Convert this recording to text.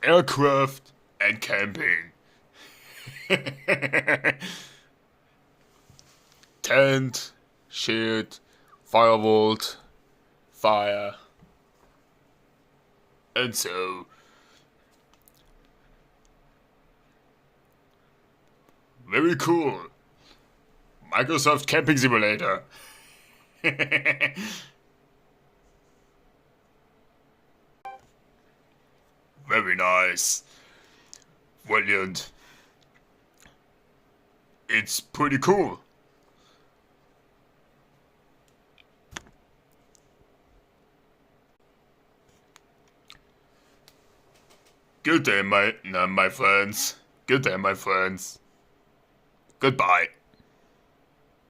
aircraft, and camping. Tent, shield, firewall, fire, and so. Very cool. Microsoft Camping Simulator. Very nice. Brilliant. It's pretty cool. Good day, my friends. Good day, my friends. Goodbye.